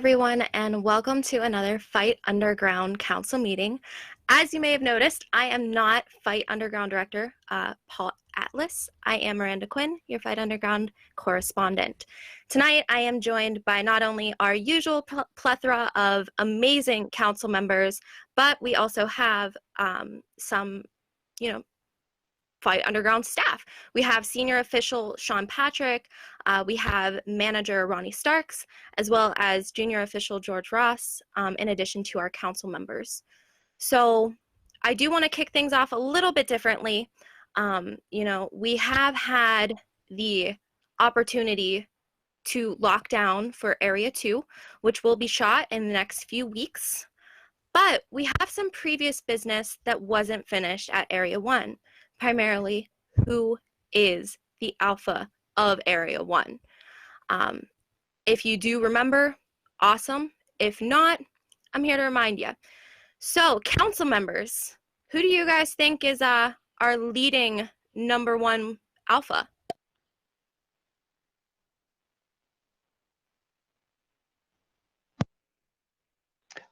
everyone, and welcome to another Fight Underground Council meeting. As you may have noticed, I am not Fight Underground Director Paul Atlas. I am Miranda Quinn, your Fight Underground correspondent. Tonight, I am joined by not only our usual plethora of amazing council members, but we also have some, Fight Underground staff. We have senior official Sean Patrick, we have manager Ronnie Starks, as well as junior official George Ross, in addition to our council members. So I do want to kick things off a little bit differently. We have had the opportunity to lock down for Area 2, which will be shot in the next few weeks. But we have some previous business that wasn't finished at Area 1. Primarily, who is the alpha of Area 1? If you do remember, awesome. If not, I'm here to remind you. So, council members, who do you guys think is our leading number one alpha?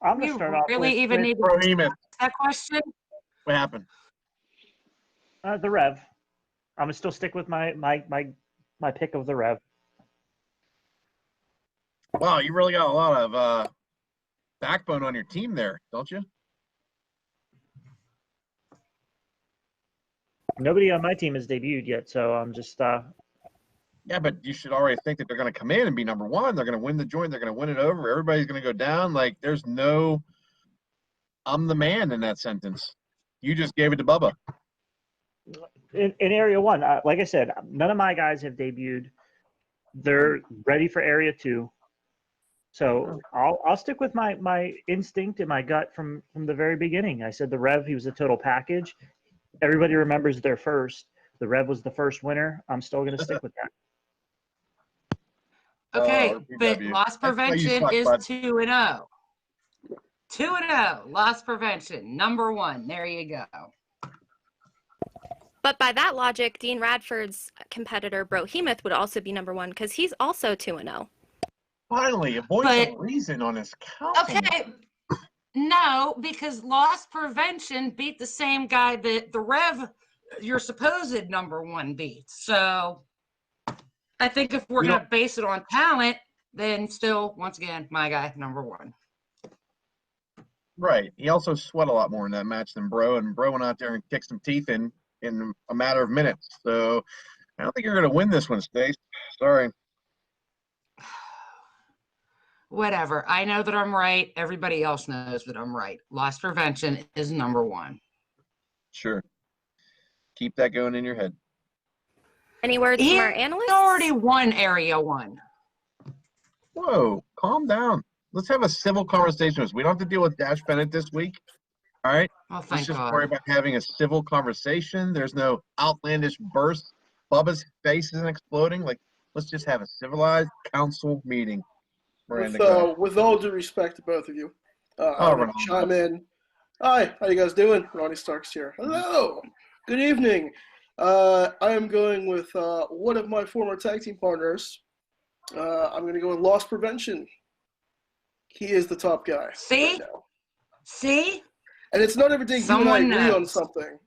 I'm going to start off really with even need to Prohemus. ask that question? What happened? the Rev. I'm gonna still stick with my pick of the Rev. Wow, you really got a lot of backbone on your team there, don't you? Nobody on my team has debuted yet, so I'm just Yeah, but you should already think that they're going to come in and be number one. They're going to win the joint. They're going to win it over. Everybody's going to go down. Like, there's no I'm the man in that sentence. You just gave it to Bubba. in Area 1. Like I said, none of my guys have debuted. They're ready for Area 2. So I'll stick with my instinct and my gut from the very beginning. I said the Rev, he was a total package. Everybody remembers their first. The Rev was the first winner. I'm still going to stick with that. Okay, but RPW. loss That's why you prevention suck, is bud. 2-0. 2-0, loss prevention, number one. There you go. But by that logic, Dean Radford's competitor, Brohemoth, would also be number one because he's also 2-0. Finally, a voice But- of reason on his council. Okay, no, because loss prevention beat the same guy that the Rev, your supposed number one, beats. So I think if we're We going to base it on talent, then still, once again, my guy, number one. Right. He also sweat a lot more in that match than Bro, and Bro went out there and kicked some teeth in a matter of minutes. So I don't think you're going to win this one, Stace. Sorry. Whatever. I know that I'm right. Everybody else knows that I'm right. Loss prevention is number one. Sure. Keep that going in your head. Any words He from our analysts? already won Area 1. Whoa, calm down. Let's have a civil conversation. We don't have to deal with Dash Bennett this week. All right? Oh, Let's thank just God. worry about having a civil conversation. There's no outlandish burst. Bubba's face isn't exploding. Like, let's just have a civilized council meeting. Miranda, go ahead. With all due respect to both of you, I'm Ronnie. gonna chime in. Hi, how you guys doing? Ronnie Starks here. Hello. Good evening. I am going with one of my former tag team partners. I'm going to go with loss prevention. He is the top guy. See? right now. See? And it's not every day you and I Someone agree on knows. something.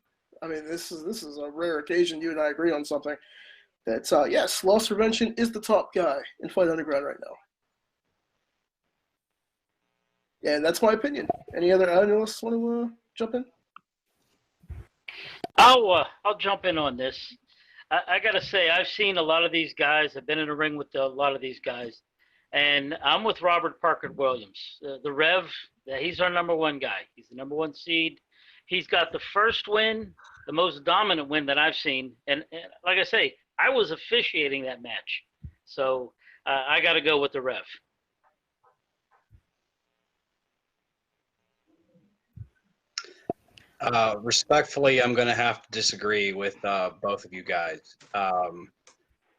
I mean, this is a rare occasion you and I agree on something. That's yes, loss prevention is the top guy in Fight Underground right now. And that's my opinion. Any other analysts want to jump in? I'll jump in on this. I got to say, I've seen a lot of these guys. I've been in a ring with a lot of these guys. And I'm with Robert Parker Williams. The Rev, he's our number one guy. He's the number one seed. He's got the first win, the most dominant win that I've seen. And like I say, I was officiating that match. So I got to go with the Rev. Respectfully, I'm going to have to disagree with both of you guys.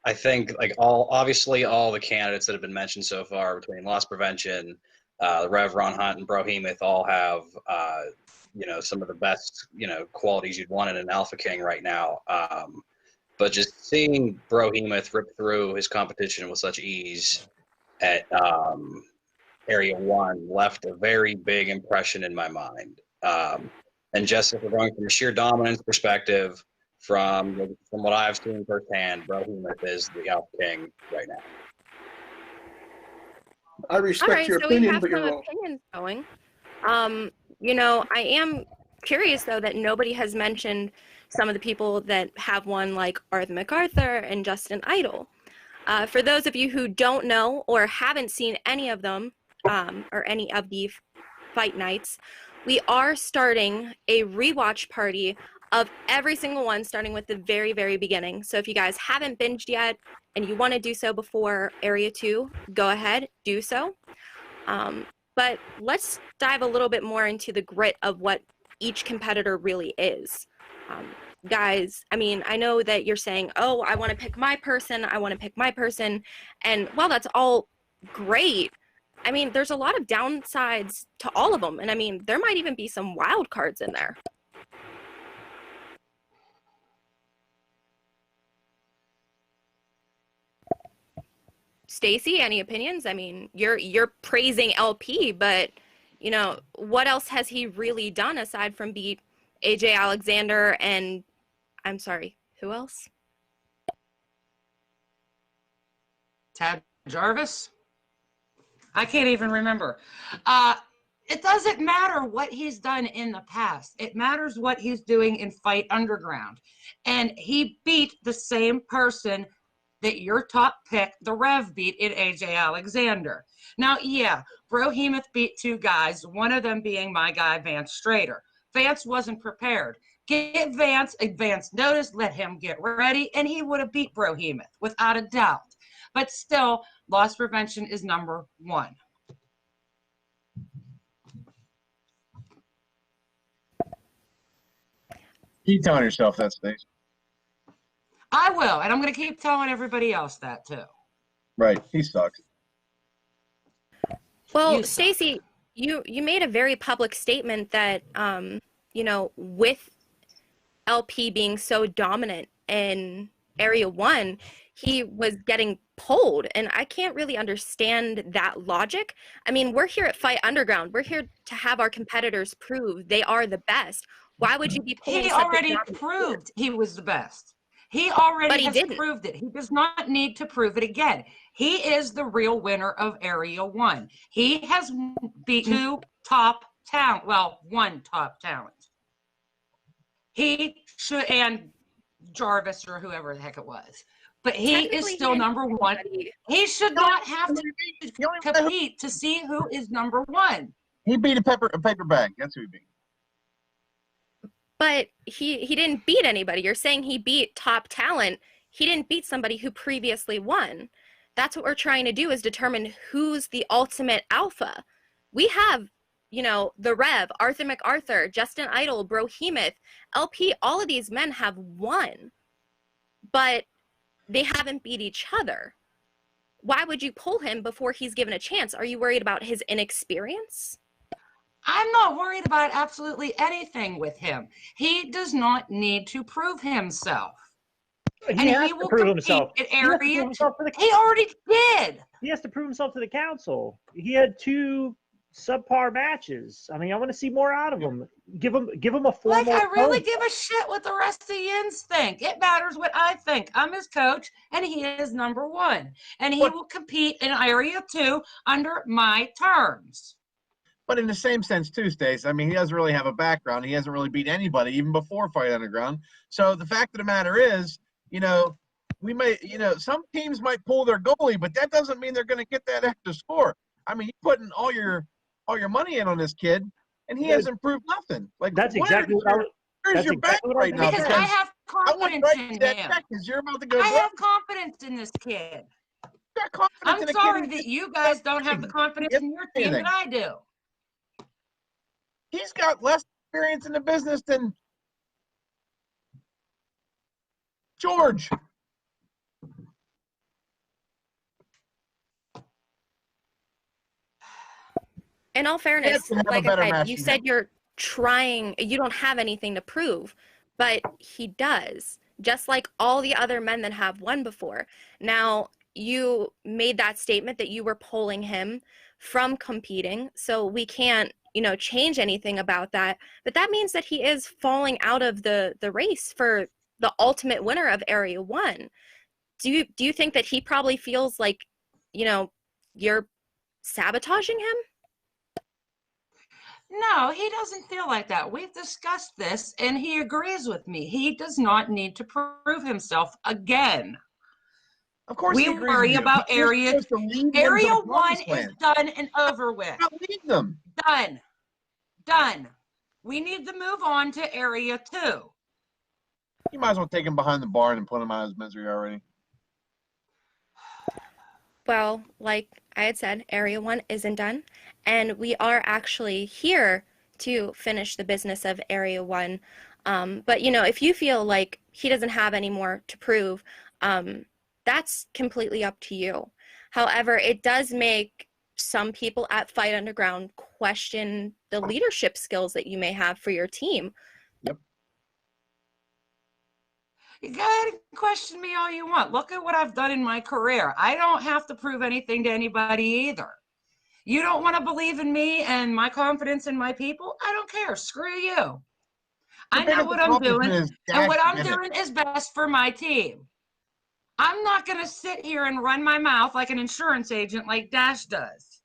I think obviously all the candidates that have been mentioned so far between loss prevention, the Rev, Ron Hunt, and Brohemoth all have some of the best qualities you'd want in an Alpha King right now. But just seeing Brohemoth rip through his competition with such ease at Area 1 left a very big impression in my mind. And just if we're going from a sheer dominance perspective, from what I've seen firsthand, Brohemoth is the Elf King right now. I respect All right, your so we opinion, have but you're some wrong. opinions going. You know, I am curious though that nobody has mentioned some of the people that have won, like Arthur MacArthur and Justin Idol. For those of you who don't know or haven't seen any of them, or any of the fight nights, we are starting a rewatch party of every single one, starting with the very, very beginning. So if you guys haven't binged yet and you want to do so before Area 2, go ahead, do so. But let's dive a little bit more into the grit of what each competitor really is. Guys, I mean, I know that you're saying, oh, I want to pick my person, I want to pick my person. And while that's all great, I mean, there's a lot of downsides to all of them. And I mean, there might even be some wild cards in there. Stacy, any opinions? I mean, you're praising LP, but you know, what else has he really done aside from beat AJ Alexander and I'm sorry, who else? Tad Jarvis? I can't even remember. It doesn't matter what he's done in the past. It matters what he's doing in Fight Underground. And he beat the same person that your top pick, the Rev, beat in AJ Alexander. Now, yeah, Brohemoth beat two guys, one of them being my guy, Vance Strader. Vance wasn't prepared. Give Vance advance notice, let him get ready, and he would have beat Brohemoth, without a doubt. But still, loss prevention is number one. Keep telling yourself that, Stace. I will, and I'm going to keep telling everybody else that too. Right, he sucks. Well, You suck. Stacy, you made a very public statement that you know, with LP being so dominant in Area 1, he was getting pulled, and I can't really understand that logic. I mean, we're here at Fight Underground. We're here to have our competitors prove they are the best. Why would you be pulling He such a already dominant proved he was the best. He already But he has didn't. proved it. He does not need to prove it again. He is the real winner of Area 1. He has beat two top talent. Well, one top talent. He should, and Jarvis or whoever the heck it was. But he is Technically, still didn't number beat one. anybody. He should not have to You don't even know who- compete to see who is number one. He beat a paper bag. That's who he beat. But he didn't beat anybody. You're saying he beat top talent. He didn't beat somebody who previously won. That's what we're trying to do, is determine who's the ultimate alpha. We have, you know, the Rev, Arthur MacArthur, Justin Idol, Brohemoth, LP, all of these men have won, but they haven't beat each other. Why would you pull him before he's given a chance? Are you worried about his inexperience? I'm not worried about absolutely anything with him. He does not need to prove himself. He has to prove himself. At He has to prove Area himself to the He already did. He has to prove himself to the council. He had 2 subpar matches. I mean, I want to see more out of him. Give him a formal. Like, I really opponent. give a shit what the rest of the Yins think. It matters what I think. I'm his coach, and he is number one. And he will compete in Area 2 under my terms. But in the same sense too, Stace, I mean, he doesn't really have a background. He hasn't really beat anybody even before Fight Underground. So the fact of the matter is, you know, we may, you know, some teams might pull their goalie, but that doesn't mean they're going to get that extra score. I mean, you're putting all your money in on this kid, and he hasn't proved nothing. Like, That's exactly what I was. Where's that's your exactly back what I right now? Because think. I have I want to confidence write you in that him. check because you're about to go. I have confidence in this kid. You got confidence I'm in a sorry kid. that you guys don't have the confidence in your team that I do. He's got less experience in the business than George. In all fairness, to have a like better I said, match you than said him. you're trying, you don't have anything to prove, but he does, just like all the other men that have won before. Now, you made that statement that you were polling him from competing. So we can't, change anything about that. But that means that he is falling out of the race for the ultimate winner of Area 1. Do you think that he probably feels like, you're sabotaging him? No, he doesn't feel like that. We've discussed this and he agrees with me. He does not need to prove himself again. Of course, We he agrees worry with you. about He's Area supposed to lead them to Area the 1 promised is land. done and over with. Not lead them. Done. We need to move on to Area 2. You might as well take him behind the barn and put him out of his misery already. Well, like I had said, Area 1 isn't done, and we are actually here to finish the business of Area 1. But, if you feel like he doesn't have any more to prove, that's completely up to you. However, it does make some people at Fight Underground question the leadership skills that you may have for your team. You go ahead and question me all you want. Look at what I've done in my career. I don't have to prove anything to anybody either. You don't want to believe in me and my confidence in my people? I don't care. Screw you. I know what I'm doing, and what I'm doing is best for my team. I'm not going to sit here and run my mouth like an insurance agent like Dash does.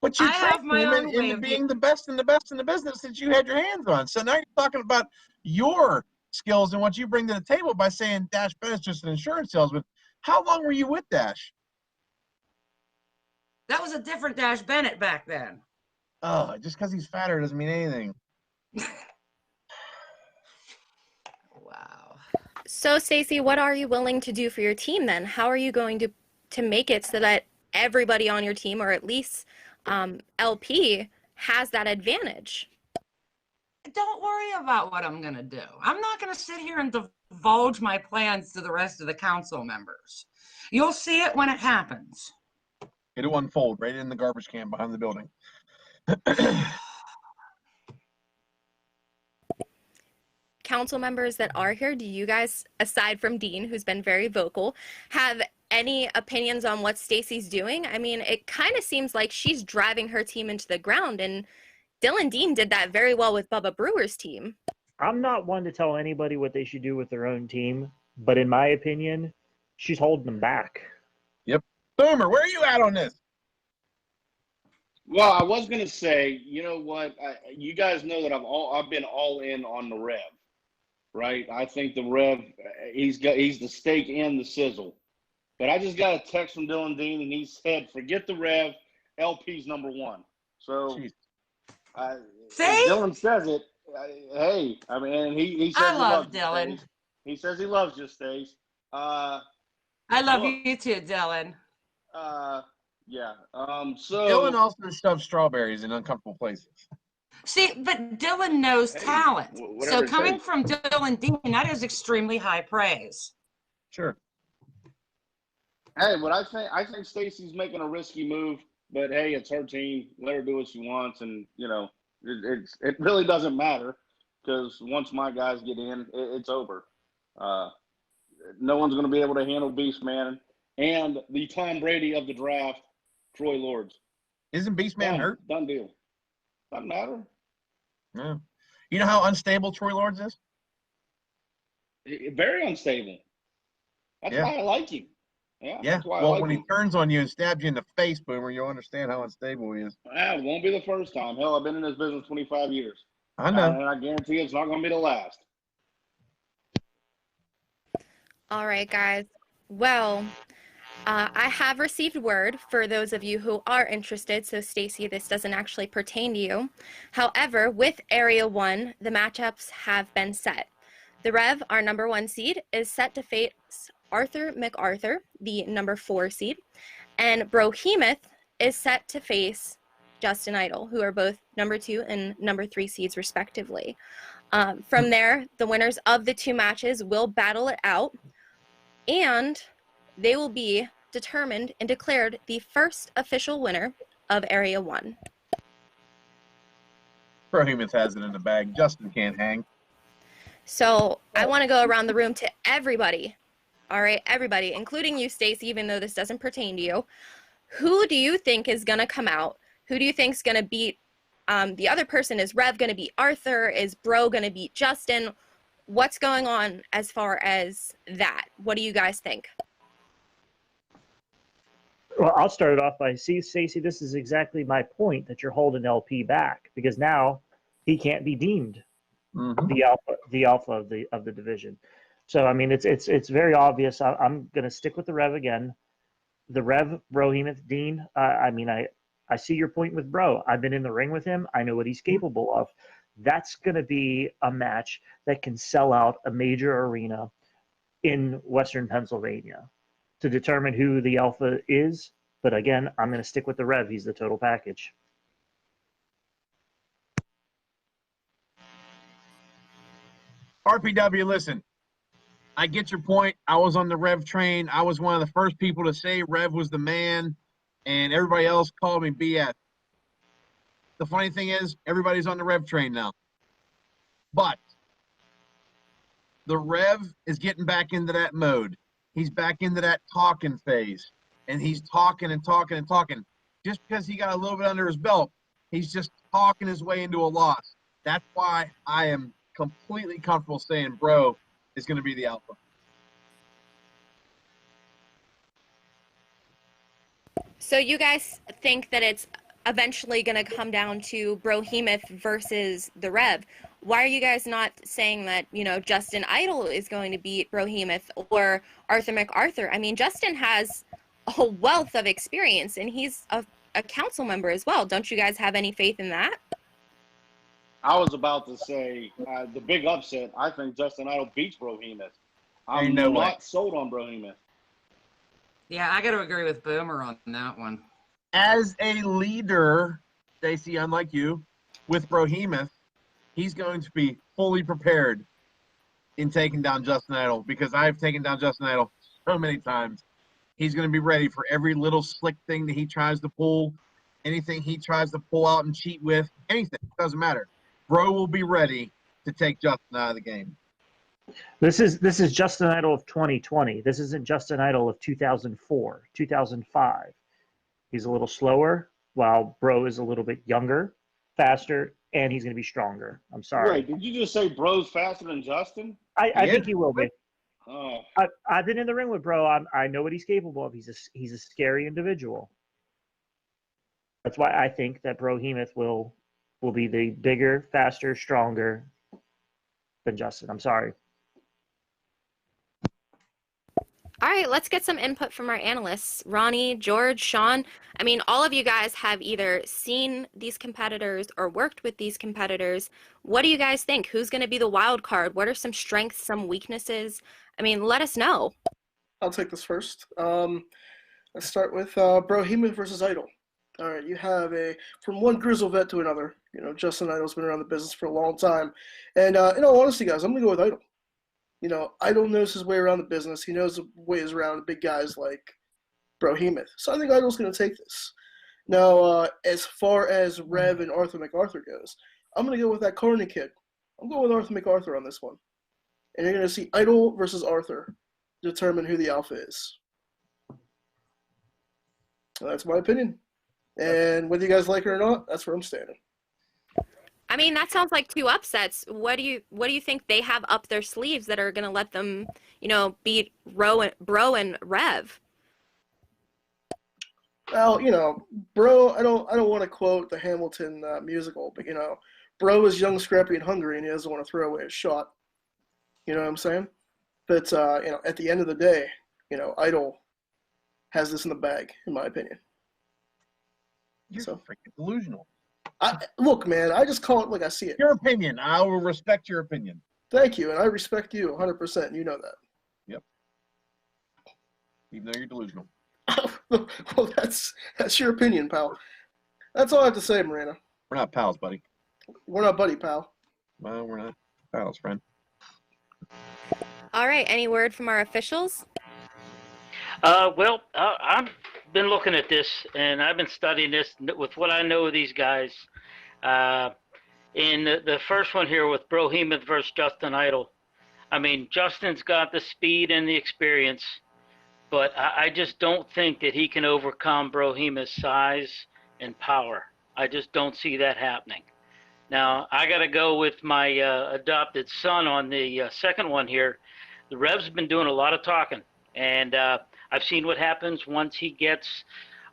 But you I have my own way into of being the best in the business that you had your hands on. So now you're talking about your skills and what you bring to the table by saying Dash Bennett's just an insurance salesman. How long were you with Dash? That was a different Dash Bennett back then. Oh, just because he's fatter doesn't mean anything. Wow. So, Stacy, what are you willing to do for your team then? How are you going to make it so that everybody on your team, or at least LP, has that advantage? Don't worry about what I'm going to do. I'm not going to sit here and divulge my plans to the rest of the council members. You'll see it when it happens. It'll unfold right in the garbage can behind the building. Council members that are here, do you guys, aside from Dean, who's been very vocal, have any opinions on what Stacy's doing? I mean, it kind of seems like she's driving her team into the ground, and Dylan Dean did that very well with Bubba Brewer's team. I'm not one to tell anybody what they should do with their own team, but in my opinion, she's holding them back. Boomer, where are you at on this? Well, I was gonna say, you know what? You guys know that I've been all in on the Rev, right? I think the Rev, he's the steak and the sizzle. But I just got a text from Dylan Dean, and he said, "Forget the Rev, LP's number one." So, See? Dylan says it. Hey, I mean, he says I love he loves Dylan. you, Stace. He says he loves you, Stace. I love look, you too, Dylan. yeah. So Dylan also shoves strawberries in uncomfortable places. See, but Dylan knows talent. whatever So it coming takes. from Dylan Dean, that is extremely high praise. Sure. Hey, but I think Stacy's making a risky move, but hey, it's her team. Let her do what she wants, and it really doesn't matter because once my guys get in, it's over. No one's going to be able to handle Beastman and the Tom Brady of the draft, Troy Lords. Isn't Beastman hurt? Done deal. Doesn't matter. No. You know how unstable Troy Lords is? Very unstable. That's why I like him. Yeah. That's why I Well, like when him. he turns on you and stabs you in the face, Boomer, you'll understand how unstable he is. It won't be the first time. Hell, I've been in this business 25 years. I know. And I guarantee it's not going to be the last. All right, guys. Well, I have received word for those of you who are interested. So, Stacy, this doesn't actually pertain to you. However, with Area 1, the matchups have been set. The Rev, our number 1 seed, is set to face Arthur MacArthur, the number 4 seed. And Brohemoth is set to face Justin Idol, who are both number 2 and number 3 seeds, respectively. From there, the winners of the 2 matches will battle it out, and they will be determined and declared the first official winner of Area 1. Brohemoth has it in the bag. Justin can't hang. So I want to go around the room to everybody. All right, everybody, including you, Stacey, even though this doesn't pertain to you. Who do you think is going to come out Who do you think's going to beat the other person? Is Rev going to beat Arthur? Is Bro going to beat Justin? What's going on as far as that? What do you guys think? Well, I'll start it off by Stacey, this is exactly my point, that you're holding LP back, because now he can't be deemed the alpha of the division. So I mean, it's very obvious. I'm going to stick with the Rev again. The Rev, Brohemoth, Dean. I mean, I see your point with Bro. I've been in the ring with him. I know what he's capable of. That's going to be a match that can sell out a major arena in Western Pennsylvania to determine who the alpha is. But again, I'm going to stick with the Rev. He's the total package. RPW, listen, I get your point. I was on the Rev train. I was one of the first people to say Rev was the man, and everybody else called me BS. The funny thing is, everybody's on the Rev train now. But the Rev is getting back into that mode. He's back into that talking phase. And he's talking and talking and talking. Just because he got a little bit under his belt, he's just talking his way into a loss. That's why I am completely comfortable saying Bro is going to be the alpha. So you guys think that it's eventually going to come down to Brohemoth versus the Rev. Why are you guys not saying that, you know, Justin Idol is going to beat Brohemoth or Arthur MacArthur? I mean, Justin has a wealth of experience, and he's a council member as well. Don't you guys have any faith in that? I was about to say the big upset. I think Justin Idol beats Brohemoth. I'm not sold on Brohemoth. Yeah, I got to agree with Boomer on that one. As a leader, Stacey, unlike you, with Brohemoth, he's going to be fully prepared in taking down Justin Idol, because I've taken down Justin Idol so many times. He's going to be ready for every little slick thing that he tries to pull, anything he tries to pull out and cheat with, anything. It doesn't matter. Bro will be ready to take Justin out of the game. This is Justin Idol of 2020. This isn't Justin Idol of 2004, 2005. He's a little slower, while Bro is a little bit younger, faster, and he's going to be stronger. I'm sorry. Wait, did you just say Bro's faster than Justin? I think he will be. Oh. I've been in the ring with Bro. I know what he's capable of. He's a scary individual. That's why I think that Brohemoth will be the bigger, faster, stronger than Justin. I'm sorry. All right, let's get some input from our analysts. Ronnie, George, Sean. I mean, all of you guys have either seen these competitors or worked with these competitors. What do you guys think? Who's going to be the wild card? What are some strengths, some weaknesses? I mean, let us know. I'll take this first. Let's start with Brohemoth versus Idol. All right, you have from one grizzle vet to another. You know, Justin Idol's been around the business for a long time. And in all honesty, guys, I'm going to go with Idol. You know, Idol knows his way around the business. He knows the ways around the big guys like Brohemoth. So I think Idol's going to take this. Now, as far as Rev and Arthur MacArthur goes, I'm going to go with that Carney kid. I'm going with Arthur MacArthur on this one. And you're going to see Idol versus Arthur determine who the alpha is. So that's my opinion. And whether you guys like it or not, that's where I'm standing. I mean, that sounds like two upsets. What do you think they have up their sleeves that are going to let them, you know, beat Bro and Rev? Well, you know, Bro, I don't want to quote the Hamilton musical, but you know, Bro is young, scrappy, and hungry, and he doesn't want to throw away his shot. You know what I'm saying? But you know, at the end of the day, you know, Idol has this in the bag, in my opinion. You're so freaking delusional. Look, man, I just call it like I see it. Your opinion. I will respect your opinion. Thank you, and I respect you 100%. You know that. Yep. Even though you're delusional. Well, that's your opinion, pal. That's all I have to say, Miranda. We're not pals, buddy. We're not buddy, pal. Well, we're not pals, friend. All right, any word from our officials? Well, I've been looking at this, and I've been studying this with what I know of these guys. In the first one here with Brohemoth versus Justin Idol, I mean, Justin's got the speed and the experience, but I just don't think that he can overcome Brohemoth's size and power. I just don't see that happening. Now, I got to go with my adopted son on the second one here. The Rev's been doing a lot of talking, and I've seen what happens once he gets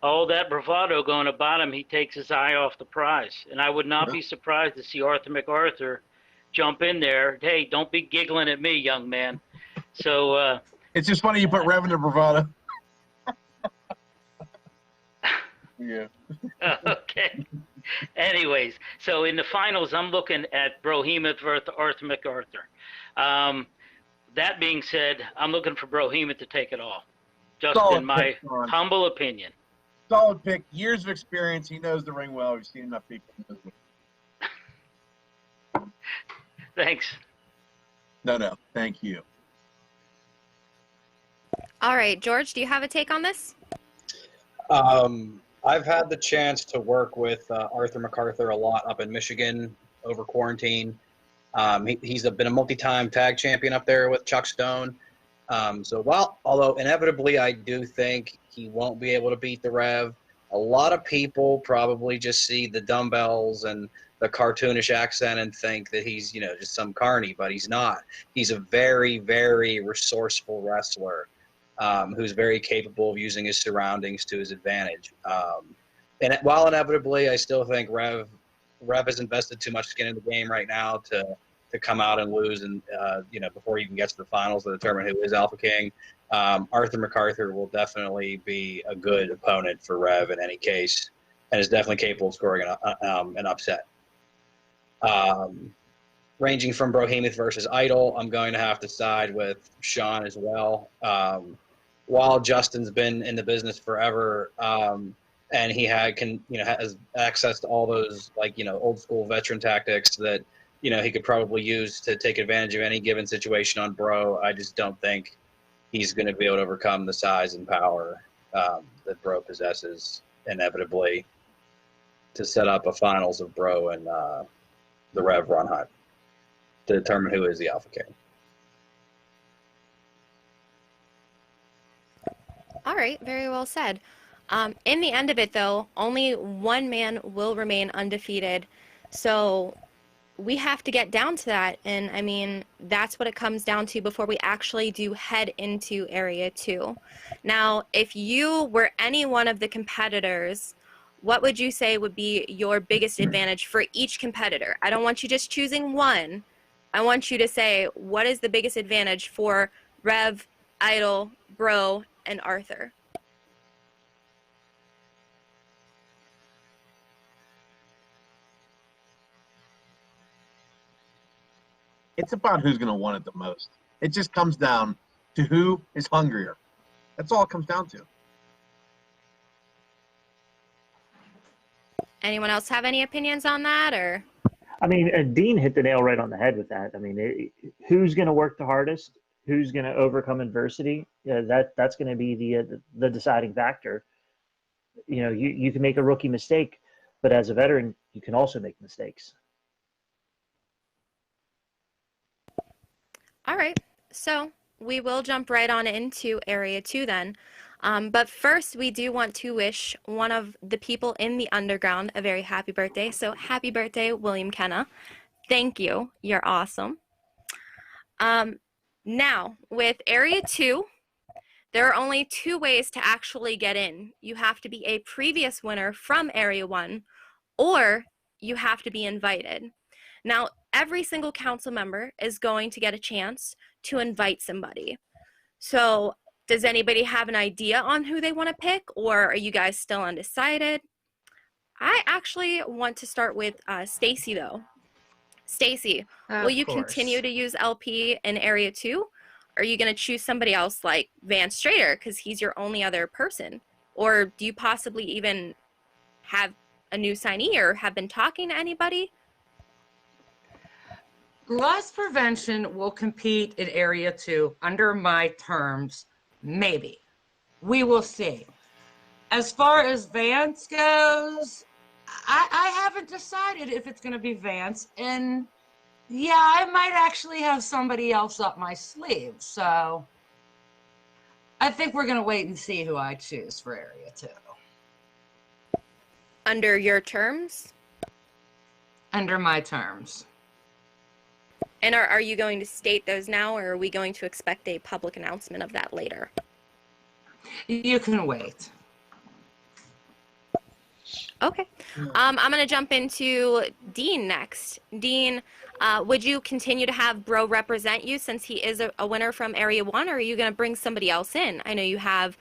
all that bravado going about him. He takes his eye off the prize, and I would not be surprised to see Arthur MacArthur jump in there. Hey, don't be giggling at me, young man. So It's just funny you put Rev into bravado. Yeah. okay. Anyways, so in the finals, I'm looking at Brohemoth versus Arthur MacArthur. That being said, I'm looking for Brohemoth to take it all. Just Solid in my pick, Ron. humble opinion. Solid pick. Years of experience. He knows the ring well. We've seen enough people. Thanks. No. Thank you. All right, George, do you have a take on this? I've had the chance to work with Arthur MacArthur a lot up in Michigan over quarantine. He's been a multi-time tag champion up there with Chuck Stone. Although inevitably I do think he won't be able to beat the Rev, a lot of people probably just see the dumbbells and the cartoonish accent and think that he's, just some carny, but he's not. He's a very, very resourceful wrestler who's very capable of using his surroundings to his advantage. And while inevitably I still think Rev has invested too much skin in the game right now to come out and lose, and before he even gets to the finals to determine who is Alpha King. Arthur MacArthur will definitely be a good opponent for Rev in any case, and is definitely capable of scoring an upset. Ranging from Brohemoth versus Idol, I'm going to have to side with Sean as well. While Justin's been in the business forever, and he has access to all those old school veteran tactics that he could probably use to take advantage of any given situation on Bro. I just don't think he's going to be able to overcome the size and power that Bro possesses inevitably to set up a finals of Bro and the Rev Ron Hunt to determine who is the Alpha King. All right, very well said. In the end of it, though, only one man will remain undefeated. So we have to get down to that. And I mean, that's what it comes down to before we actually do head into Area 2. Now, if you were any one of the competitors, what would you say would be your biggest advantage for each competitor? I don't want you just choosing one. I want you to say, what is the biggest advantage for Rev, Idol, Bro, and Arthur? It's about who's going to want it the most. It just comes down to who is hungrier. That's all it comes down to. Anyone else have any opinions on that, or? I mean, Dean hit the nail right on the head with that. I mean, who's going to work the hardest? Who's going to overcome adversity? That's going to be the deciding factor. You can make a rookie mistake, but as a veteran, you can also make mistakes. All right, so we will jump right on into Area 2 then. But first, we do want to wish one of the people in the underground a very happy birthday. So happy birthday, William Kenna. Thank you. You're awesome. Now, with Area 2, there are only 2 ways to actually get in. You have to be a previous winner from Area 1, or you have to be invited. Now, every single council member is going to get a chance to invite somebody. So does anybody have an idea on who they want to pick, or are you guys still undecided? I actually want to start with Stacy, though. Stacy, will you continue to use LP in Area 2? Or are you going to choose somebody else like Vance Strader because he's your only other person? Or do you possibly even have a new signee or have been talking to anybody? Loss Prevention will compete in Area 2 under my terms, maybe. We will see. As far as Vance goes, I haven't decided if it's going to be Vance. And yeah, I might actually have somebody else up my sleeve. So I think we're going to wait and see who I choose for Area 2. under your terms? Under my terms. And are you going to state those now, or are we going to expect a public announcement of that later? You can wait. Okay. I'm going to jump into Dean next. Dean, would you continue to have Bro represent you since he is a winner from Area 1, or are you going to bring somebody else in? I know you have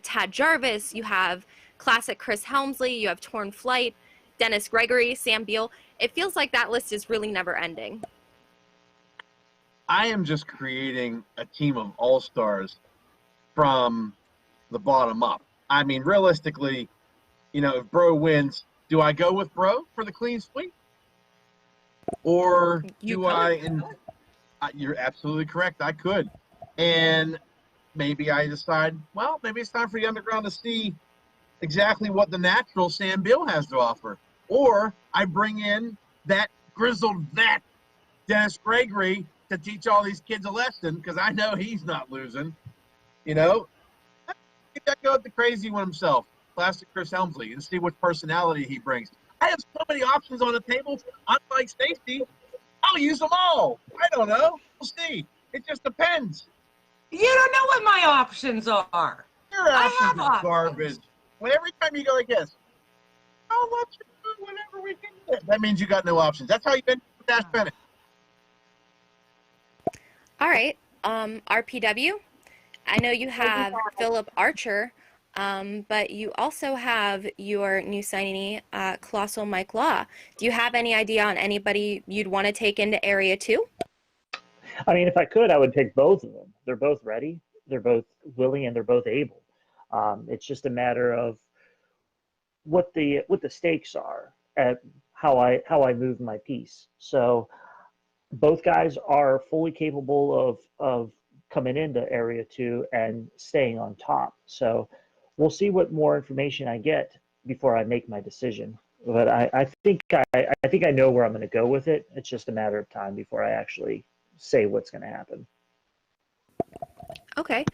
Tad Jarvis, you have Classic Chris Helmsley, you have Torn Flight, Dennis Gregory, Sam Beal. It feels like that list is really never ending. I am just creating a team of all-stars from the bottom up. I mean, realistically, you know, if Bro wins, do I go with Bro for the clean sweep? Or do I? You're absolutely correct. I could. And maybe I decide, well, maybe it's time for the underground to see exactly what the natural Sam Beal has to offer. Or I bring in that grizzled vet, Dennis Gregory, to teach all these kids a lesson, because I know he's not losing. You know, maybe I go with the crazy one himself, Classic Chris Helmsley, and see what personality he brings. I have so many options on the table. Unlike Stacy, I'll use them all. I don't know. We'll see. It just depends. You don't know what my options are. Your options are garbage. When every time you go like this, I'll let you do whatever we can do. That means you got no options. That's how you've been with Dash Bennett. All right. RPW, I know you have Philip Archer, but you also have your new signee, Colossal Mike Law. Do you have any idea on anybody you'd want to take into Area 2? I mean, if I could, I would pick both of them. They're both ready, they're both willing, and they're both able. It's just a matter of what the stakes are at how I move my piece. So both guys are fully capable of coming into Area 2 and staying on top. So we'll see what more information I get before I make my decision. But I think I know where I'm going to go with it. It's just a matter of time before I actually say what's going to happen. Okay.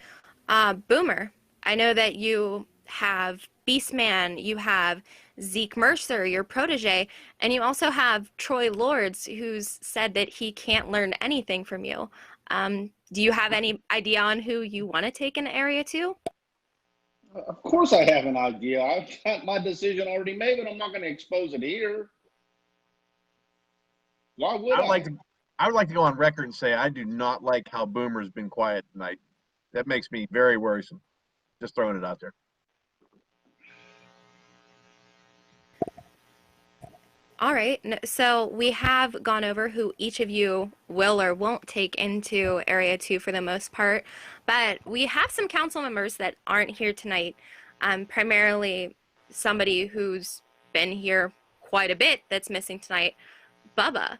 Boomer, I know that you have Beastman, you have Zeke Mercer, your protege, and you also have Troy Lords, who's said that he can't learn anything from you. Do you have any idea on who you want to take in Area 2? Of course I have an idea. I've got my decision already made, but I'm not going to expose it here. Why would I? I would like to go on record and say I do not like how Boomer's been quiet tonight. That makes me very worrisome. Just throwing it out there. All right, so we have gone over who each of you will or won't take into Area 2 for the most part, but we have some council members that aren't here tonight, primarily somebody who's been here quite a bit that's missing tonight, Bubba.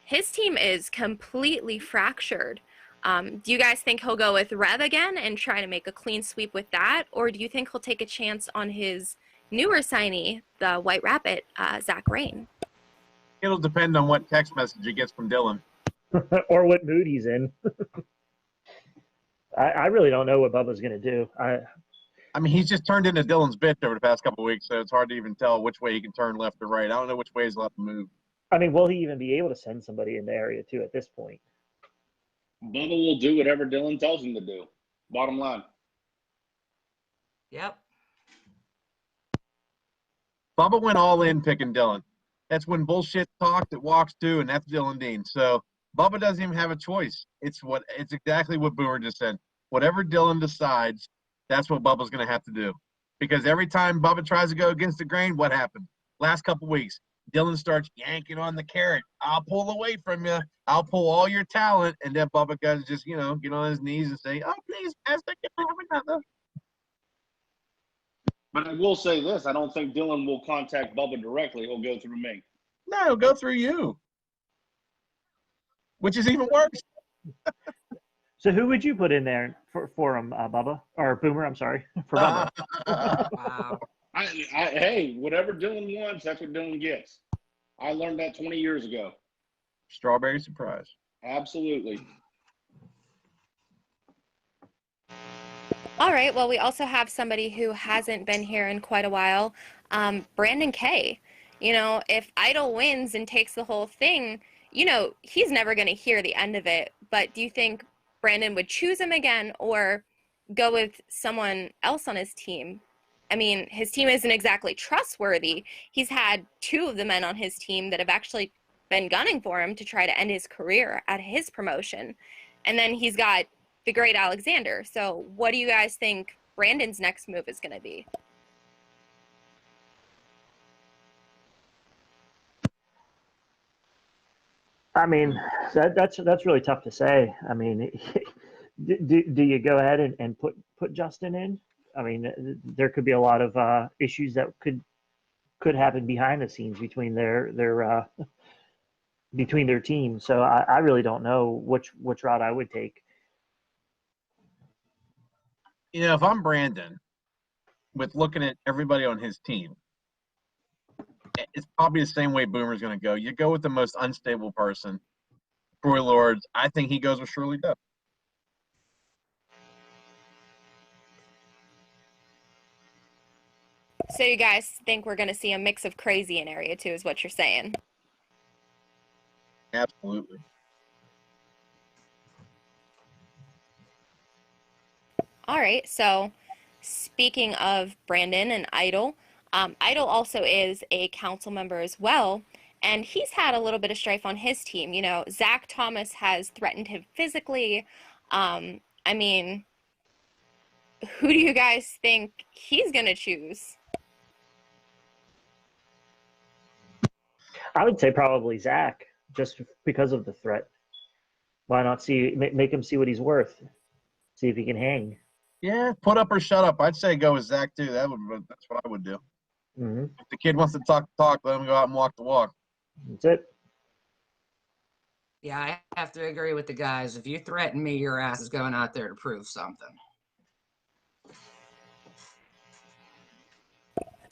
His team is completely fractured. Do you guys think he'll go with Rev again and try to make a clean sweep with that, or do you think he'll take a chance on his newer signee, the White Rabbit, Zach Rain? It'll depend on what text message he gets from Dylan. Or what mood he's in. I really don't know what Bubba's going to do. I mean, he's just turned into Dylan's bitch over the past couple of weeks, so it's hard to even tell which way he can turn left or right. I don't know which way he's left to move. I mean, will he even be able to send somebody into Area 2 at this point? Bubba will do whatever Dylan tells him to do. Bottom line. Yep. Bubba went all in picking Dylan. That's when bullshit talks, it walks to, and that's Dylan Dean. So Bubba doesn't even have a choice. It's exactly what Boomer just said. Whatever Dylan decides, that's what Bubba's going to have to do. Because every time Bubba tries to go against the grain, what happened? Last couple weeks, Dylan starts yanking on the carrot. I'll pull away from you. I'll pull all your talent. And then Bubba got to just, get on his knees and say, oh, please, Master, can I have another? But I will say this. I don't think Dylan will contact Bubba directly. He'll go through me. No, he'll go through you. Which is even worse. So who would you put in there for him, Bubba? Or Boomer, I'm sorry. For Bubba. Wow. Hey, whatever Dylan wants, that's what Dylan gets. I learned that 20 years ago. Strawberry surprise. Absolutely. All right. Well, we also have somebody who hasn't been here in quite a while, Brandon Kay. You know, if Idol wins and takes the whole thing, you know, he's never going to hear the end of it. But do you think Brandon would choose him again or go with someone else on his team? I mean, his team isn't exactly trustworthy. He's had 2 of the men on his team that have actually been gunning for him to try to end his career at his promotion. And then he's got the great Alexander. So what do you guys think Brandon's next move is going to be? I mean, that's really tough to say. I mean, do you go ahead and put Justin in? I mean, there could be a lot of issues that could happen behind the scenes between their between their teams. So I really don't know which route I would take. You know, if I'm Brandon, with looking at everybody on his team, it's probably the same way Boomer's going to go. You go with the most unstable person, Troy Lords. I think he goes with Shirley Duff. So you guys think we're going to see a mix of crazy in Area 2 is what you're saying? Absolutely. All right. So speaking of Brandon and Idol, Idol also is a council member as well, and he's had a little bit of strife on his team. You know, Zach Thomas has threatened him physically. I mean, who do you guys think he's going to choose? I would say probably Zach, just because of the threat. Why not make him see what he's worth? See if he can hang. Yeah, put up or shut up. I'd say go with Zach too. That's what I would do. Mm-hmm. If the kid wants to talk, let him go out and walk the walk. That's it. Yeah, I have to agree with the guys. If you threaten me, your ass is going out there to prove something.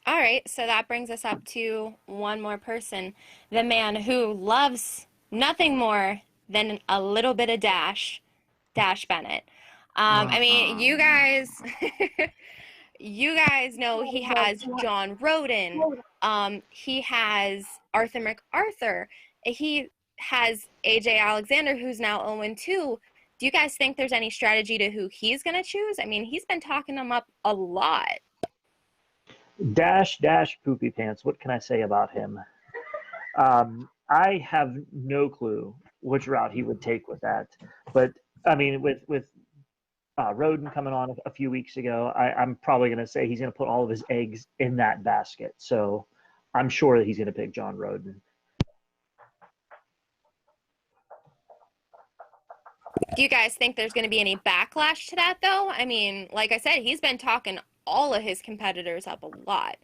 All right, so that brings us up to one more person, the man who loves nothing more than a little bit of Dash Bennett. I mean, you guys, you guys know he has John Roden. He has Arthur MacArthur. He has AJ Alexander, who's now 0-2. Do you guys think there's any strategy to who he's going to choose? I mean, he's been talking them up a lot. Dash Poopy Pants. What can I say about him? I have no clue which route he would take with that. But I mean, with Roden coming on a few weeks ago, I'm probably going to say he's going to put all of his eggs in that basket. So I'm sure that he's going to pick John Roden. Do you guys think there's going to be any backlash to that, though? I mean, like I said, he's been talking all of his competitors up a lot.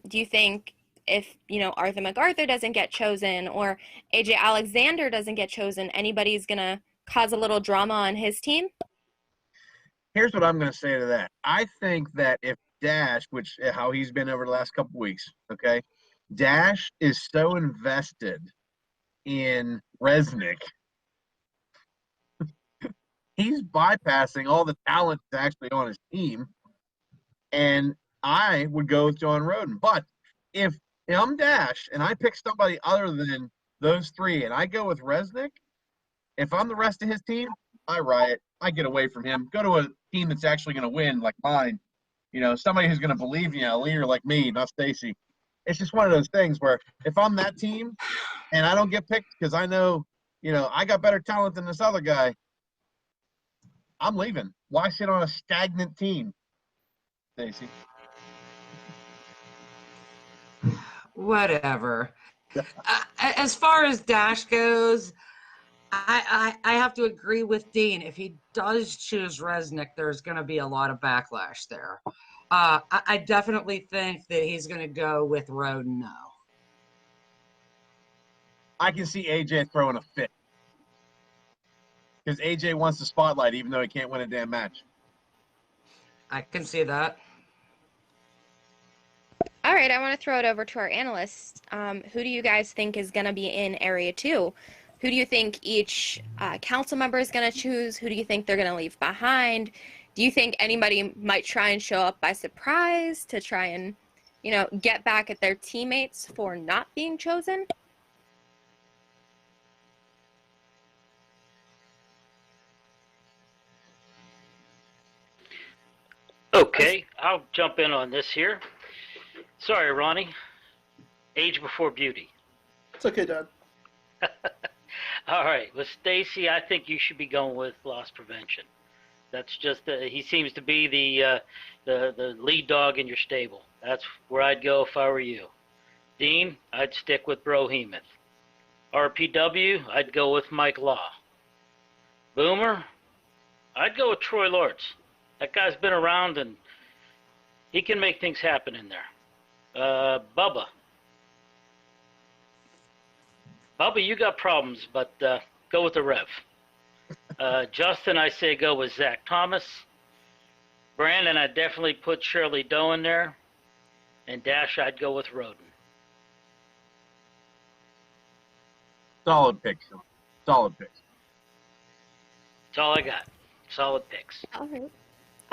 Do you think if, you know, Arthur MacArthur doesn't get chosen or AJ Alexander doesn't get chosen, anybody's going to cause a little drama on his team? Here's what I'm going to say to that. I think that if Dash, how he's been over the last couple weeks, okay, Dash is so invested in Resnick, he's bypassing all the talent that's actually on his team. And I would go with John Roden. But if I'm Dash and I pick somebody other than those 3 and I go with Resnick, if I'm the rest of his team, I riot. I get away from him. Go to a team that's actually going to win, like mine. You know, somebody who's going to believe in a leader like me, not Stacy. It's just one of those things where if I'm that team and I don't get picked because I know, you know, I got better talent than this other guy, I'm leaving. Why sit on a stagnant team? Stacy. Whatever. As far as Dash goes, I have to agree with Dean. If he does choose Resnick, there's going to be a lot of backlash there. I definitely think that he's going to go with Roden now. I can see AJ throwing a fit. Because AJ wants the spotlight even though he can't win a damn match. I can see that. All right, I want to throw it over to our analysts. Who do you guys think is going to be in Area 2? Who do you think each council member is going to choose? Who do you think they're going to leave behind? Do you think anybody might try and show up by surprise to try and, get back at their teammates for not being chosen? Okay, I'll jump in on this here. Sorry, Ronnie. Age before beauty. It's okay, Dad. All right, with Stacy, I think you should be going with loss prevention. That's just he seems to be the lead dog in your stable. That's where I'd go if I were you. Dean, I'd stick with Brohemoth. RPW, I'd go with Mike Law. Boomer, I'd go with Troy Lords. That guy's been around and he can make things happen in there. Bubba, you got problems, but go with the Rev. Justin, I say go with Zach Thomas. Brandon, I'd definitely put Shirley Doe in there. And Dash, I'd go with Roden. Solid picks. Solid picks. That's all I got. Solid picks. All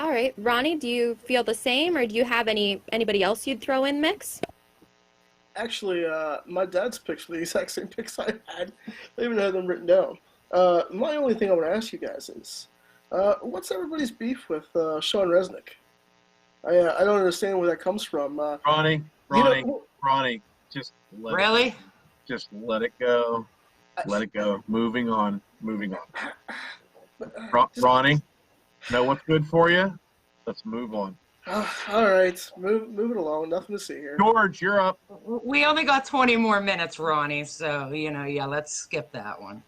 right. Ronnie, do you feel the same, or do you have anybody else you'd throw in mix? Actually, my dad's picks were the exact same picks I had. I even had them written down. My only thing I want to ask you guys is, what's everybody's beef with Sean Resnick? I don't understand where that comes from. Ronnie, just Really? Just let it go. Let it go. Moving on. Ronnie, know what's good for you? Let's move on. All right, move it along. Nothing to see here. George, you're up. We only got 20 more minutes, Ronnie. So, let's skip that one.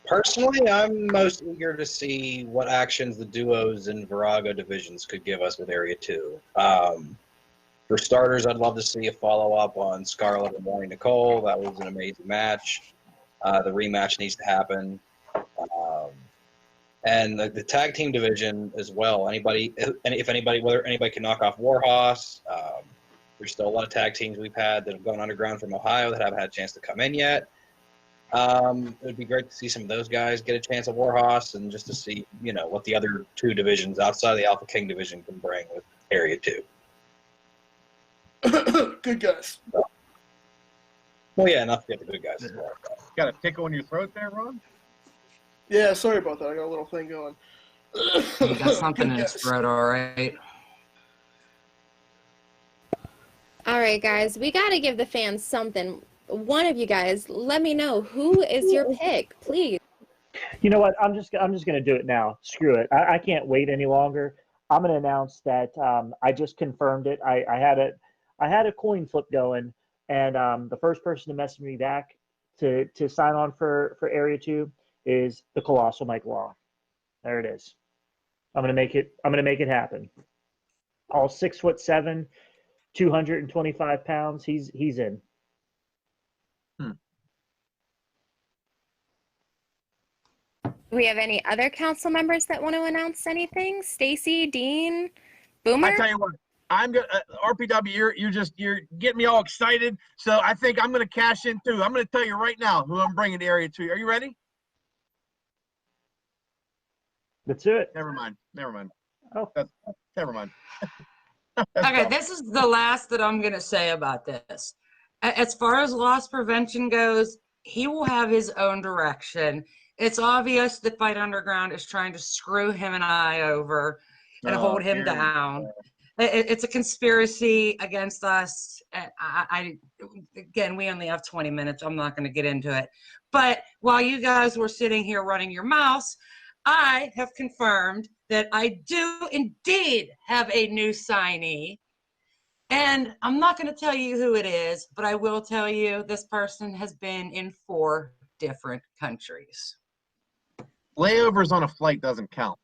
Personally, I'm most eager to see what actions the duos and Virago divisions could give us with Area 2. For starters, I'd love to see a follow-up on Scarlett and Morning Nicole. That was an amazing match. The rematch needs to happen. And the tag team division as well. Whether anybody can knock off Warhorse. There's still a lot of tag teams we've had that have gone underground from Ohio that haven't had a chance to come in yet. It would be great to see some of those guys get a chance at Warhorse and just to see, what the other two divisions outside of the Alpha King division can bring with Area 2. Good guys. Well, yeah, not forget the good guys as well. Got a tickle in your throat there, Ron? Yeah, sorry about that. I got a little thing going. You got something in his throat, all right. All right, guys, we got to give the fans something. One of you guys, let me know, who is your pick, please? You know what? I'm just going to do it now. Screw it. I can't wait any longer. I'm going to announce that I just confirmed it. I had a coin flip going, and the first person to message me back to sign on for Area 2 is the Colossal Mike Law. There it is. I'm going to make it happen. All 6'7", 225 pounds. He's in. Do we have any other council members that want to announce anything? Stacy, Dean, Boomer? I tell you what, I'm gonna RPW. You're getting me all excited. So I think I'm gonna cash in too. I'm gonna tell you right now who I'm bringing to Area 2. Are you ready? Let's do it. Never mind. Oh, Never mind. Okay, this is the last that I'm going to say about this. As far as loss prevention goes, he will have his own direction. It's obvious that Fight Underground is trying to screw him and I over and hold him down. It's a conspiracy against us. Again, we only have 20 minutes. I'm not going to get into it. But while you guys were sitting here running your mouths, I have confirmed that I do indeed have a new signee. And I'm not going to tell you who it is, but I will tell you this person has been in 4 different countries. Layovers on a flight doesn't count.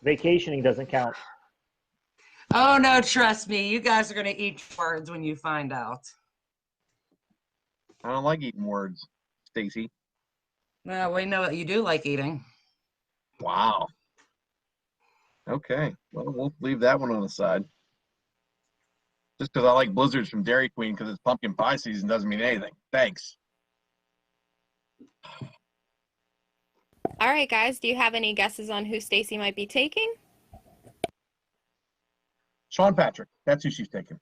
Vacationing doesn't count. Oh, no, trust me. You guys are going to eat words when you find out. I don't like eating words, Stacy. Well, we know that you do like eating. Wow. Okay. Well, we'll leave that one on the side. Just because I like blizzards from Dairy Queen because it's pumpkin pie season doesn't mean anything. Thanks. All right, guys. Do you have any guesses on who Stacy might be taking? Sean Patrick. That's who she's taking.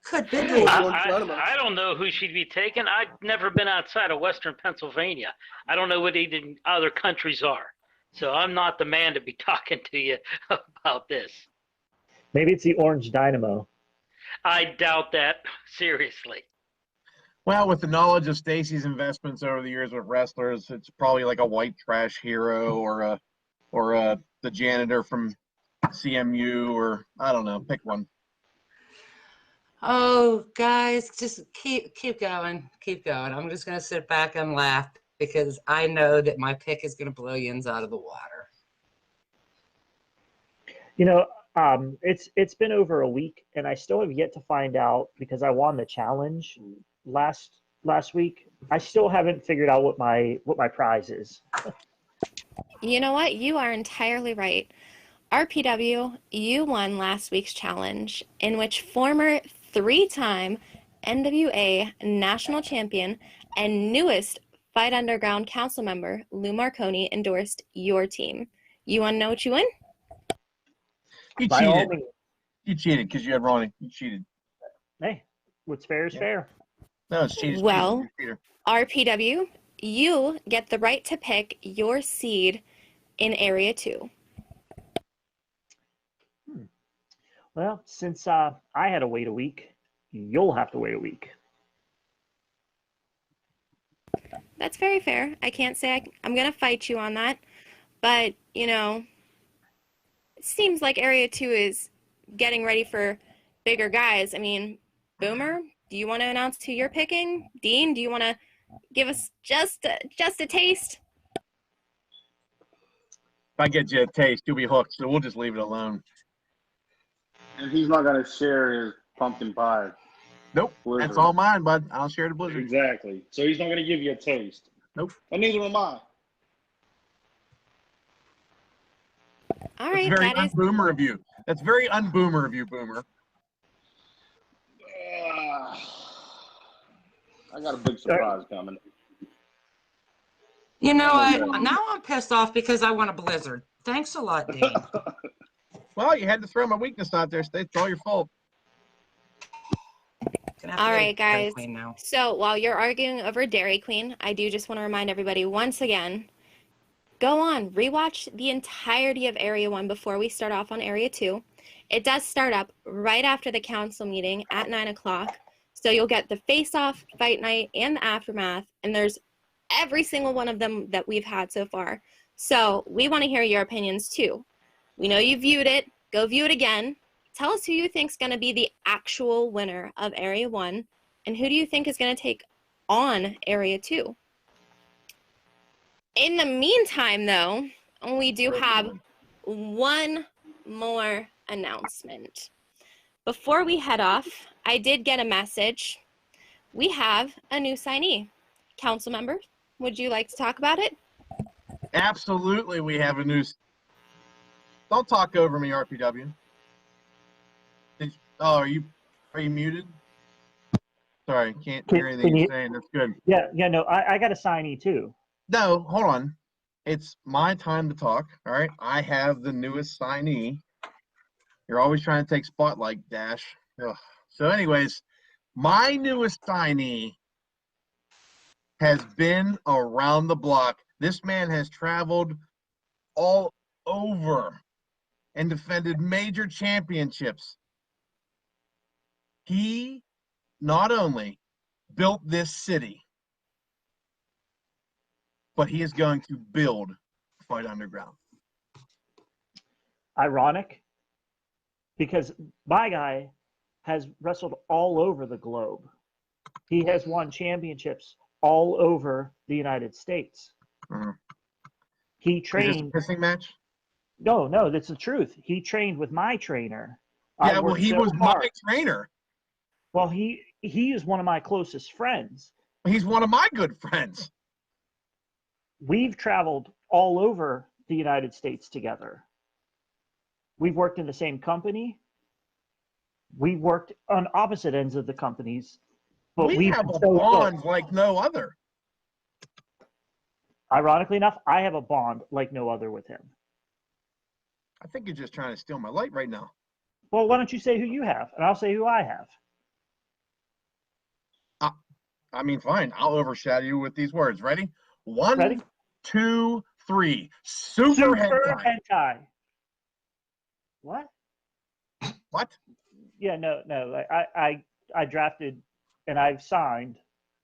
Could be. Oh, Orange Dynamo. I don't know who she'd be taking. I've never been outside of Western Pennsylvania. I don't know what the other countries are. So I'm not the man to be talking to you about this. Maybe it's the Orange Dynamo. I doubt that seriously. Well, with the knowledge of Stacy's investments over the years with wrestlers, it's probably like a white trash hero or the janitor from CMU, or I don't know, pick one. Oh, guys, just keep going. Keep going. I'm just going to sit back and laugh because I know that my pick is going to blow yins out of the water. You know, it's been over a week, and I still have yet to find out, because I won the challenge last week. I still haven't figured out what my prize is. You know what? You are entirely right. RPW, you won last week's challenge, in which former 3-time NWA national champion and newest Fight Underground council member Lou Marconi endorsed your team. You want to know what you win? You By all cheated. means. You cheated because you had Ronnie. You cheated. Hey, what's fair is fair. No, it's cheated. Well, Cheater. RPW, you get the right to pick your seed in Area 2. Well, since I had to wait a week, you'll have to wait a week. That's very fair. I can't say I'm going to fight you on that. But, you know, it seems like Area 2 is getting ready for bigger guys. I mean, Boomer, do you want to announce who you're picking? Dean, do you want to give us just a taste? If I get you a taste, you'll be hooked, so we'll just leave it alone. And he's not going to share his pumpkin pie. Nope. Blizzard. That's all mine, bud. I'll share the blizzard. Exactly. So he's not going to give you a taste. Nope. And neither am I. All That's right, very that is un-boomer of you. That's very un-boomer of you, Boomer. I got a big surprise coming. You know what? Now I'm pissed off because I want a blizzard. Thanks a lot, Dean. Well, you had to throw my weakness out there. It's all your fault. all right, guys. Now. So while you're arguing over Dairy Queen, I do just want to remind everybody once again, go on, rewatch the entirety of Area 1 before we start off on Area 2. It does start up right after the council meeting at 9 o'clock. So you'll get the face-off, fight night, and the aftermath. And there's every single one of them that we've had so far. So we want to hear your opinions too. We know you viewed it. Go view it again. Tell us who you think is going to be the actual winner of Area 1. And who do you think is going to take on Area 2? In the meantime, though, we do have one more announcement. Before we head off, I did get a message. We have a new signee. Council members, would you like to talk about it? Absolutely, we have a new. Don't talk over me, RPW. Are you muted? Sorry, can't hear anything you're saying. That's good. Yeah, no, I got a signee too. No, hold on. It's my time to talk. All right, I have the newest signee. You're always trying to take spotlight, Dash. Ugh. So, anyways, my newest signee has been around the block. This man has traveled all over and defended major championships. He not only built this city, but he is going to build Fight Underground. Ironic, because my guy has wrestled all over the globe. He has won championships all over the United States. Mm-hmm. He Is trained. this a pissing match? No, that's the truth. He trained with my trainer. Yeah, well, he was my trainer. Well, he is one of my closest friends. He's one of my good friends. We've traveled all over the United States together. We've worked in the same company. We've worked on opposite ends of the companies. But we have a bond like no other. Ironically enough, I have a bond like no other with him. I think you're just trying to steal my light right now. Well, why don't you say who you have, and I'll say who I have. I mean, fine. I'll overshadow you with these words. Ready? 1, Ready? 2, 3. Super hentai. hentai. What? What? Yeah, no. I drafted and I've signed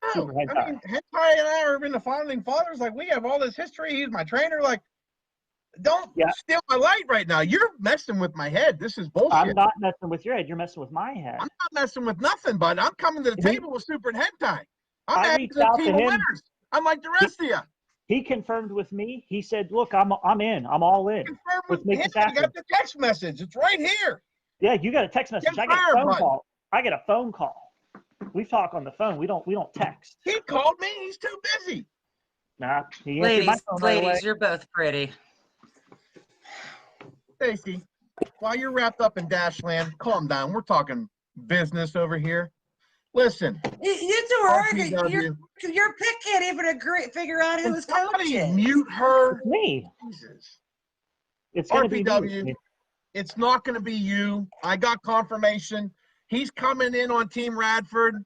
No, Super I hentai. mean, hentai and I are in the founding fathers. Like, we have all this history. He's my trainer. Like, don't Yeah. steal my light right now. You're messing with my head. This is bullshit. I'm not messing with your head. You're messing with my head. I'm not messing with nothing, bud. I'm coming to the He- table with Super Hentai. I'm I adding reached to the out team to of him. winners. I'm like the rest of you. He confirmed with me. He said, "Look, I'm in. I'm all in. Confirm Let's with make him. this I happen." got the text message. It's right here. Yeah, you got a text message. I got a Confirm, phone bud. call. I get a phone call. We talk on the phone. We don't text. He called me. He's too busy. Nah, he answered my Ladies, phone right away. ladies, you're both pretty. Stacy, while you're wrapped up in Dashland, calm down. We're talking business over here. Listen, You two are arguing. RPW, Your pick can't even figure out can somebody mute her? It's me. Jesus. It's gonna be RPW. me. It's not going to be you. I got confirmation. He's coming in on Team Radford.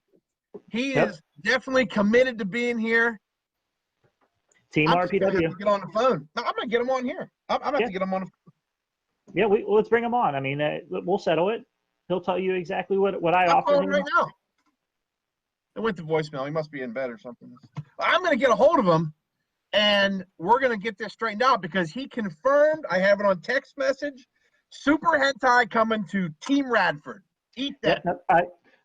He Yep. is definitely committed to being here. Team I'm just gonna have RPW. to get on the phone. No, I'm going to get him on here. I'm going to have to get him on the phone. Yeah, let's bring him on. I mean, we'll settle it. He'll tell you exactly what I I'm offered calling him. right now. It went to voicemail. He must be in bed or something. I'm going to get a hold of him, and we're going to get this straightened out because he confirmed. I have it on text message. Super Hentai coming to Team Radford. Eat that.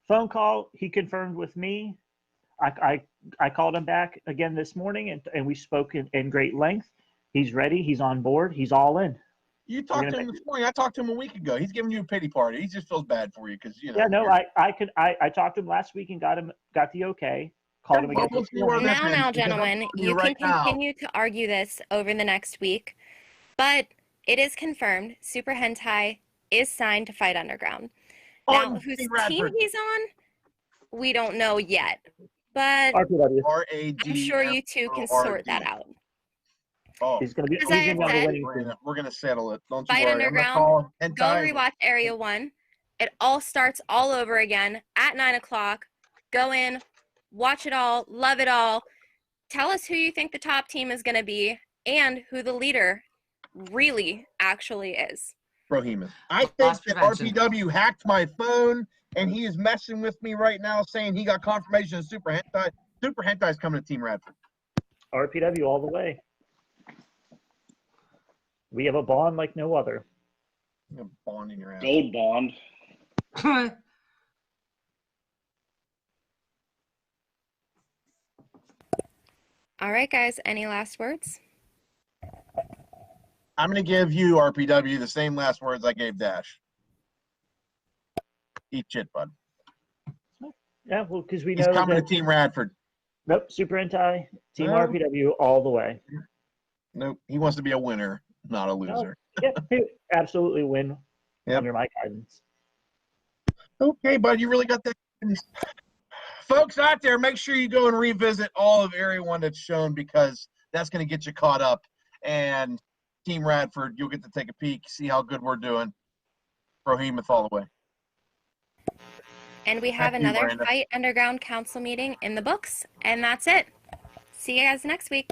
Phone call. He confirmed with me. I called him back again this morning, and we spoke in great length. He's ready. He's on board. He's all in. You talked to him this morning. I talked to him a week ago. He's giving you a pity party. He just feels bad for you because, you know. Yeah, no, I talked to him last week and got the okay. Called him again. this morning. Now, gentlemen, you can continue to argue this over the next week, but it is confirmed Super Hentai is signed to Fight Underground. Now, whose team he's on, we don't know yet, but RPW. I'm sure you two can sort that out. Oh, He's gonna be. As He's I gonna be on the said, winning team. we're gonna settle it. Don't you Fight worry. I'm gonna Underground, call go Hentai. rewatch Area 1. It all starts all over again at 9 o'clock. Go in, watch it all, love it all. Tell us who you think the top team is going to be and who the leader really actually is. Prohemus. I think Loss that prevention. RPW hacked my phone and he is messing with me right now saying he got confirmation of Super Hentai. Super Hentai is coming to Team Radford. RPW all the way. We have a bond like no other. I'm gonna bond in your ass. Gold bond. All right, guys, any last words? I'm gonna give you RPW the same last words I gave Dash. Eat shit, bud. Yeah, well, because we He's know coming that. to Team Radford. Nope, Super Hentai, Team No. RPW all the way. Nope. He wants to be a winner, not a loser. Yeah, he absolutely win Yep. under my guidance. Okay, bud, you really got that. Folks out there, make sure you go and revisit all of Area 1 that's shown because that's going to get you caught up. And Team Radford, you'll get to take a peek, see how good we're doing. Prohemus all the way. And we have Thank you, another Miranda. Fight Underground Council meeting in the books, and that's it. See you guys next week.